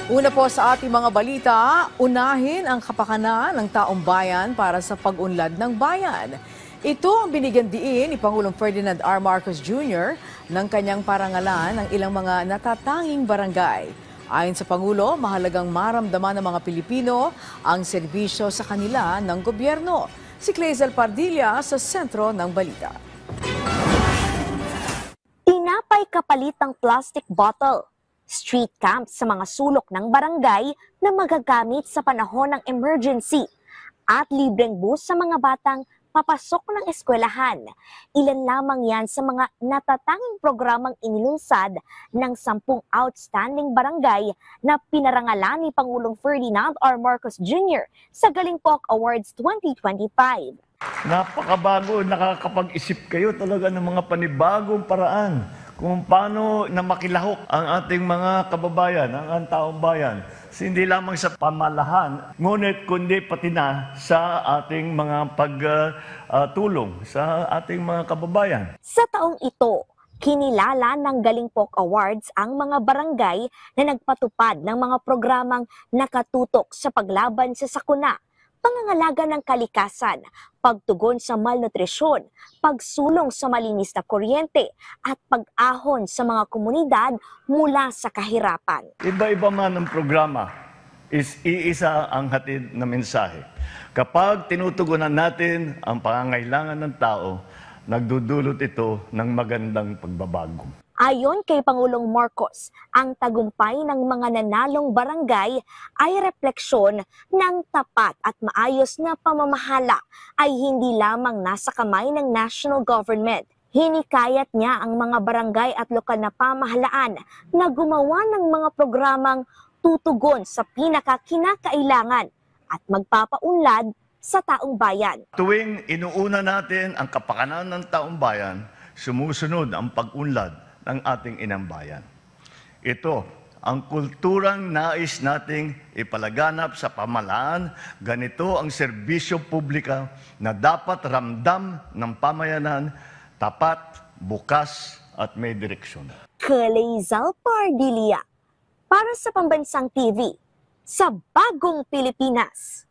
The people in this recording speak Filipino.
Una po sa ating mga balita, unahin ang kapakanan ng taong bayan para sa pag-unlad ng bayan. Ito ang binigyan diin ni Pangulong Ferdinand R. Marcos Jr. ng kanyang parangalan ng ilang mga natatanging barangay. Ayon sa Pangulo, mahalagang maramdaman ng mga Pilipino ang serbisyo sa kanila ng gobyerno. Si Clazel Pardilla sa sentro ng balita. Tinapay kapalitang plastic bottle. Street camp sa mga sulok ng barangay na magagamit sa panahon ng emergency at libreng bus sa mga batang papasok ng eskwelahan. Ilan lamang yan sa mga natatanging programang inilunsad ng 10 outstanding barangay na pinarangalan ni Pangulong Ferdinand R. Marcos Jr. sa Galing Po Awards 2025. Napakabago, nakakapag-isip kayo talaga ng mga panibagong paraan kung paano na makilahok ang ating mga kababayan, ang taong bayan. Hindi lamang sa pamalahan, ngunit kundi pati na sa ating mga pagtulong sa ating mga kababayan. Sa taong ito, kinilala ng Galing Po Awards ang mga barangay na nagpatupad ng mga programang nakatutok sa paglaban sa sakuna, pangangalaga ng kalikasan, pagtugon sa malnutrisyon, pagsulong sa malinis na kuryente, at pag-ahon sa mga komunidad mula sa kahirapan. Iba-iba man ang programa, is iisa ang hatid na mensahe. Kapag tinutugunan natin ang pangangailangan ng tao, nagdudulot ito ng magandang pagbabago. Ayon kay Pangulong Marcos, ang tagumpay ng mga nanalong barangay ay refleksyon ng tapat at maayos na pamamahala ay hindi lamang nasa kamay ng national government. Hinikayat niya ang mga barangay at lokal na pamahalaan na gumawa ng mga programang tutugon sa pinakakinakailangan at magpapaunlad sa taong bayan. Tuwing inuuna natin ang kapakanan ng taong bayan, sumusunod ang pag-unlad ng ating inang bayan. Ito ang kulturang nais nating ipalaganap sa pamahalaan. Ganito ang serbisyo publika na dapat ramdam ng pamayanan, tapat, bukas at may direksyon. Clazel Pardilla para sa Pambansang TV sa Bagong Pilipinas.